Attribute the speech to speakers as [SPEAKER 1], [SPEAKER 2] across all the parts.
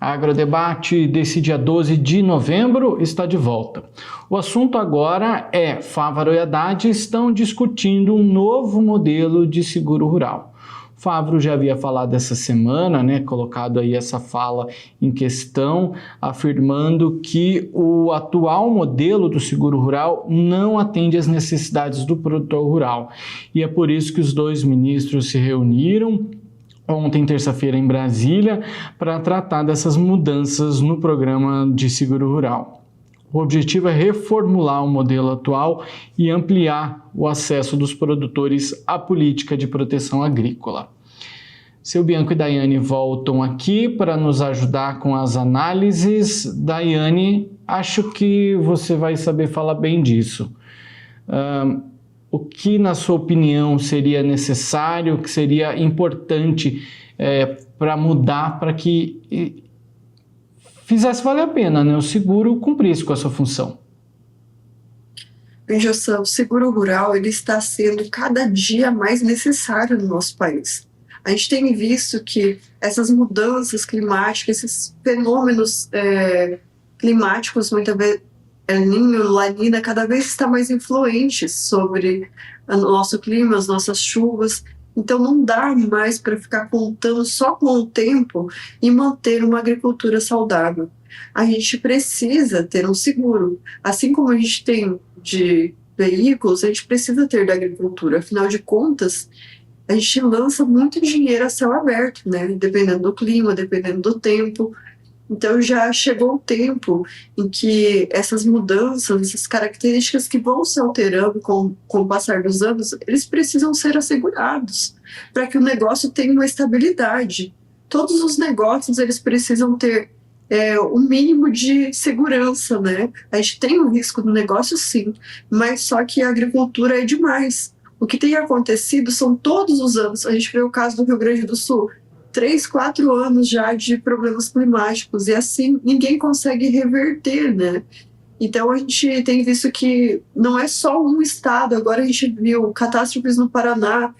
[SPEAKER 1] Agrodebate desse dia 12 de novembro está de volta. O assunto agora é: Fávaro e Haddad estão discutindo um novo modelo de seguro rural. Fávaro já havia falado essa semana, colocado aí essa fala em questão, afirmando que o atual modelo do seguro rural não atende às necessidades do produtor rural. E é por isso que os dois ministros se reuniram ontem, terça-feira, em Brasília, para tratar dessas mudanças no programa de seguro rural. O objetivo é reformular o modelo atual e ampliar o acesso dos produtores à política de proteção agrícola. Seu Bianco e Daiane voltam aqui para nos ajudar com as análises. Daiane, acho que você vai saber falar bem disso. O que, na sua opinião, seria necessário, o que seria importante para mudar, para que fizesse valer a pena, o seguro cumprisse com a sua função?
[SPEAKER 2] Bem, Joção, o seguro rural ele está sendo cada dia mais necessário no nosso país. A gente tem visto que essas mudanças climáticas, esses fenômenos climáticos, muitas vezes, El Niño, La Nina, cada vez está mais influentes sobre o nosso clima, as nossas chuvas. Então não dá mais para ficar contando só com o tempo e manter uma agricultura saudável. A gente precisa ter um seguro. Assim como a gente tem de veículos, a gente precisa ter da agricultura. Afinal de contas, a gente lança muito dinheiro a céu aberto, dependendo do clima, dependendo do tempo. Então já chegou o tempo em que essas mudanças, essas características que vão se alterando com o passar dos anos, eles precisam ser assegurados para que o negócio tenha uma estabilidade. Todos os negócios eles precisam ter o mínimo de segurança, A gente tem um risco do negócio, sim, mas só que a agricultura é demais. O que tem acontecido são todos os anos, a gente vê o caso do Rio Grande do Sul, 3, 4 anos já de problemas climáticos, e assim ninguém consegue reverter, Então a gente tem visto que não é só um estado, agora a gente viu catástrofes no Paraná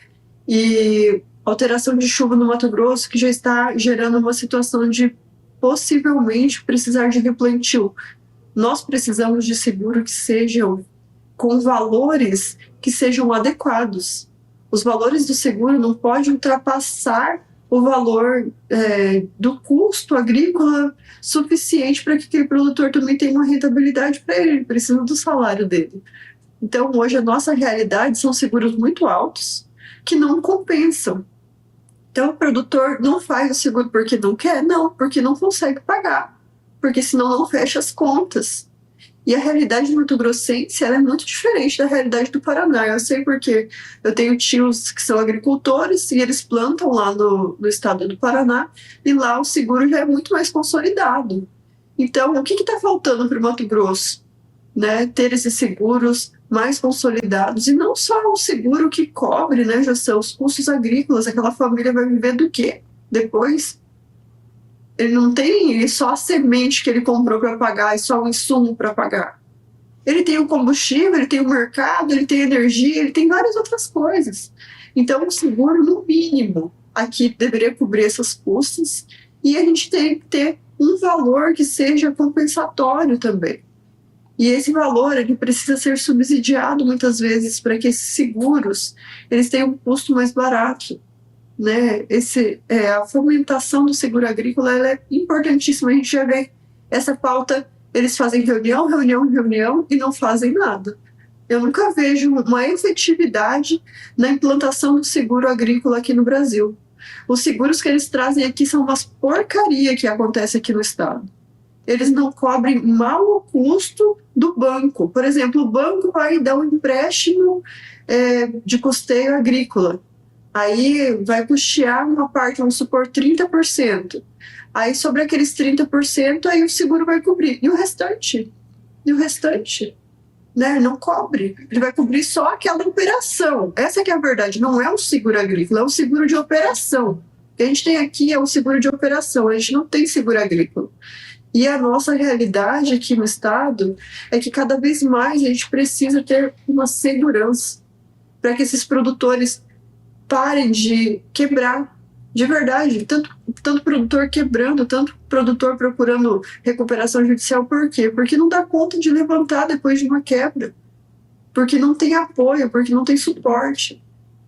[SPEAKER 2] e alteração de chuva no Mato Grosso, que já está gerando uma situação de possivelmente precisar de replantio. Nós precisamos de seguro que sejam com valores que sejam adequados. Os valores do seguro não podem ultrapassar o valor do custo agrícola suficiente para que aquele produtor também tenha uma rentabilidade para ele precisa do salário dele. Então, hoje, a nossa realidade são seguros muito altos que não compensam. Então, o produtor não faz o seguro porque não quer? Não, porque não consegue pagar, porque senão não fecha as contas. E a realidade mato-grossense ela é muito diferente da realidade do Paraná. Eu sei porque eu tenho tios que são agricultores e eles plantam lá no estado do Paraná e lá o seguro já é muito mais consolidado. Então, o que está faltando para o Mato Grosso? Ter esses seguros mais consolidados e não só o seguro que cobre, já são os custos agrícolas. Aquela família vai viver do quê depois? Ele não tem só a semente que ele comprou para pagar e só o insumo para pagar. Ele tem o combustível, ele tem o mercado, ele tem energia, ele tem várias outras coisas. Então, o seguro, no mínimo, aqui deveria cobrir essas custas e a gente tem que ter um valor que seja compensatório também. E esse valor ele precisa ser subsidiado muitas vezes para que esses seguros eles tenham um custo mais barato. A fomentação do seguro agrícola ela é importantíssima. A gente já vê essa pauta, eles fazem reunião e não fazem nada. Eu nunca vejo uma efetividade na implantação do seguro agrícola aqui no Brasil. Os seguros que eles trazem aqui são umas porcaria que acontece aqui no estado. Eles não cobrem mal o custo do banco. Por exemplo, o banco vai dar um empréstimo de custeio agrícola. Aí vai custear uma parte, vamos supor, 30%. Aí sobre aqueles 30%, aí o seguro vai cobrir. E o restante? Não cobre. Ele vai cobrir só aquela operação. Essa que é a verdade. Não é um seguro agrícola, é um seguro de operação. O que a gente tem aqui é um seguro de operação. A gente não tem seguro agrícola. E a nossa realidade aqui no estado é que cada vez mais a gente precisa ter uma segurança para que esses produtores parem de quebrar, De verdade, tanto produtor quebrando, tanto produtor procurando recuperação judicial, por quê? Porque não dá conta de levantar depois de uma quebra, porque não tem apoio, porque não tem suporte.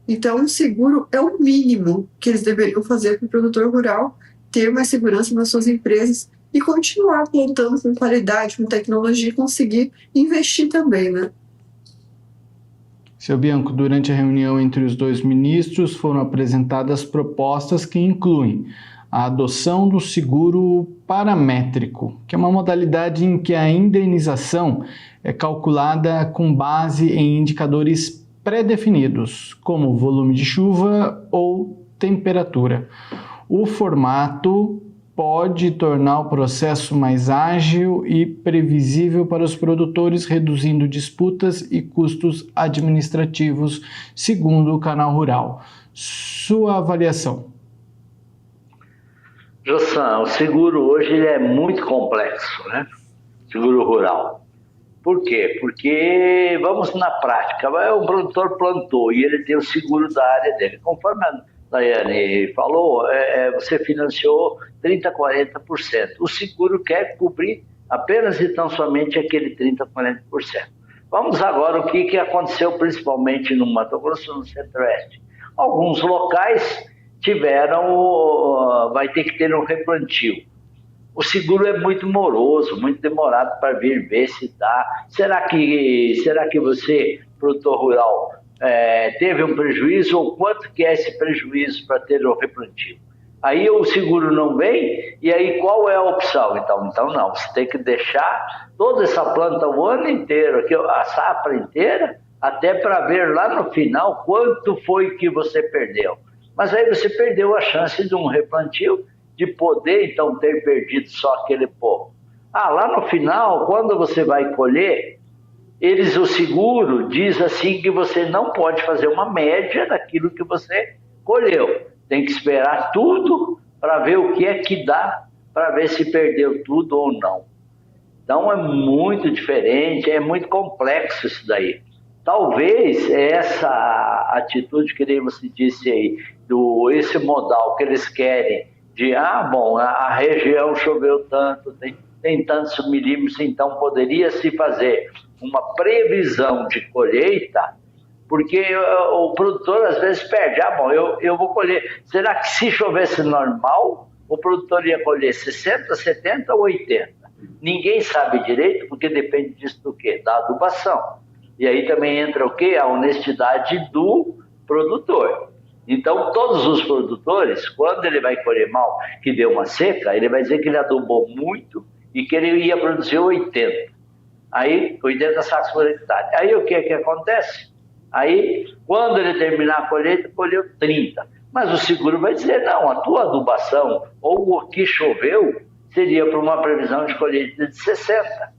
[SPEAKER 2] Então, o seguro é o mínimo que eles deveriam fazer para o produtor rural ter mais segurança nas suas empresas e continuar plantando com qualidade, com tecnologia e conseguir investir também, né?
[SPEAKER 1] Seu Bianco, durante a reunião entre os dois ministros foram apresentadas propostas que incluem a adoção do seguro paramétrico, que é uma modalidade em que a indenização é calculada com base em indicadores pré-definidos, como volume de chuva ou temperatura. O formato pode tornar o processo mais ágil e previsível para os produtores, reduzindo disputas e custos administrativos, segundo o Canal Rural. Sua avaliação?
[SPEAKER 3] Jossan, o seguro hoje ele é muito complexo, né? Seguro rural. Por quê? Porque, vamos na prática, o produtor plantou e ele tem o seguro da área dele. Conforme a Daiane falou, você financiou 30%, 40%. O seguro quer cobrir apenas e tão somente aquele 30%, 40%. Vamos agora o que aconteceu principalmente no Mato Grosso, no Centro-Oeste. Alguns locais vai ter que ter um replantio. O seguro é muito moroso, muito demorado para vir ver se dá. Será que você, produtor rural, teve um prejuízo ou quanto que é esse prejuízo para ter o replantio? Aí o seguro não vem e aí qual é a opção? Então não, você tem que deixar toda essa planta o ano inteiro, a safra inteira, até para ver lá no final quanto foi que você perdeu. Mas aí você perdeu a chance de um replantio, de poder então ter perdido só aquele pouco. Lá no final, quando você vai colher, o seguro diz assim que você não pode fazer uma média daquilo que você colheu. Tem que esperar tudo para ver o que é que dá, para ver se perdeu tudo ou não. Então é muito diferente, é muito complexo isso daí. Talvez essa atitude que você disse aí, esse modal que eles querem, de a região choveu tanto, tem tantos milímetros, então poderia se fazer uma previsão de colheita, porque o produtor às vezes perde, eu vou colher, será que se chovesse normal, o produtor ia colher 60, 70 ou 80? Ninguém sabe direito, porque depende disso do quê? Da adubação. E aí também entra o quê? A honestidade do produtor. Então, todos os produtores, quando ele vai colher mal, que deu uma seca, ele vai dizer que ele adubou muito e que ele ia produzir 80. Aí, 80 sacos por hectare. Aí, o que acontece? Aí, quando ele terminar a colheita, colheu 30. Mas o seguro vai dizer, não, a tua adubação ou o que choveu seria para uma previsão de colheita de 60.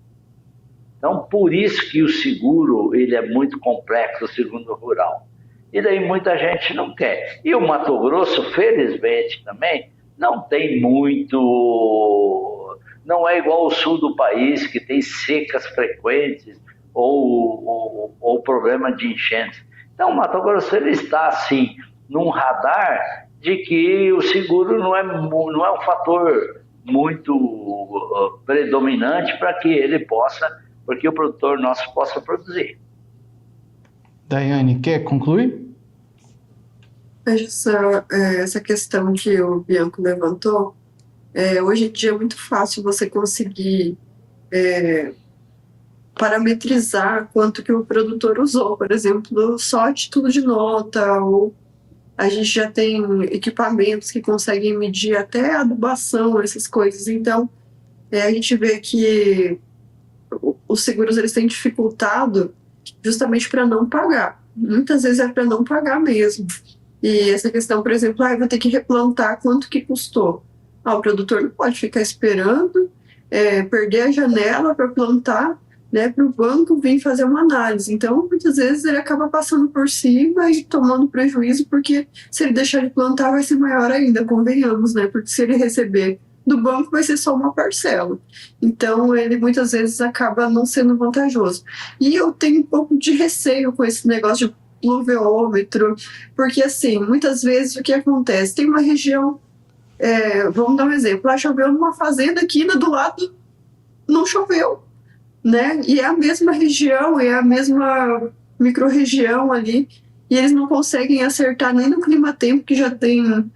[SPEAKER 3] Então, por isso que o seguro ele é muito complexo, o seguro rural. E daí muita gente não quer. E o Mato Grosso, felizmente também, não tem muito... Não é igual ao sul do país, que tem secas frequentes ou problema de enchentes. Então, o Mato Grosso ele está, assim, num radar de que o seguro não é um fator muito predominante para que ele possa, porque o produtor nosso possa produzir.
[SPEAKER 1] Daiane, quer concluir?
[SPEAKER 2] Veja essa questão que o Bianco levantou. Hoje em dia é muito fácil você conseguir parametrizar quanto que o produtor usou, por exemplo, só a título de nota, ou a gente já tem equipamentos que conseguem medir até a adubação, essas coisas. Então, a gente vê que os seguros eles têm dificultado justamente para não pagar. Muitas vezes é para não pagar mesmo. E essa questão, por exemplo, eu vou ter que replantar, quanto que custou? O produtor não pode ficar esperando, perder a janela para plantar, né, para o banco vir fazer uma análise. Então, muitas vezes ele acaba passando por cima e tomando prejuízo, porque se ele deixar de plantar vai ser maior ainda, convenhamos, né? Porque se ele receber do banco vai ser só uma parcela. Então, ele muitas vezes acaba não sendo vantajoso. E eu tenho um pouco de receio com esse negócio de pluviômetro, porque assim, muitas vezes o que acontece? Tem uma região, vamos dar um exemplo, lá choveu numa fazenda aqui do lado, não choveu, né? E é a mesma região, é a mesma micro-região ali, e eles não conseguem acertar nem no clima-tempo, que já tem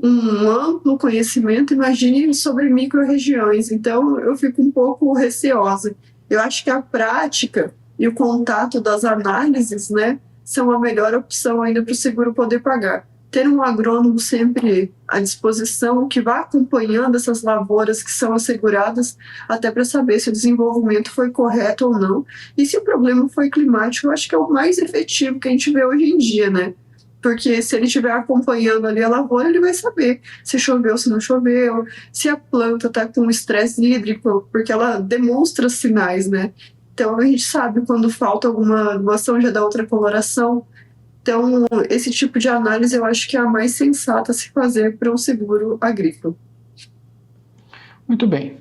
[SPEAKER 2] um amplo conhecimento, imagine sobre micro-regiões. Então, eu fico um pouco receosa. Eu acho que a prática e o contato das análises, né, são a melhor opção ainda para o seguro poder pagar. Ter um agrônomo sempre à disposição, que vá acompanhando essas lavouras que são asseguradas, até para saber se o desenvolvimento foi correto ou não. E se o problema foi climático, eu acho que é o mais efetivo que a gente vê hoje em dia, né? Porque se ele estiver acompanhando ali a lavoura, ele vai saber se choveu, se não choveu, se a planta está com estresse hídrico, porque ela demonstra sinais, né? Então, a gente sabe quando falta alguma doação, já dá outra coloração. Então, esse tipo de análise eu acho que é a mais sensata a se fazer para um seguro agrícola.
[SPEAKER 1] Muito bem.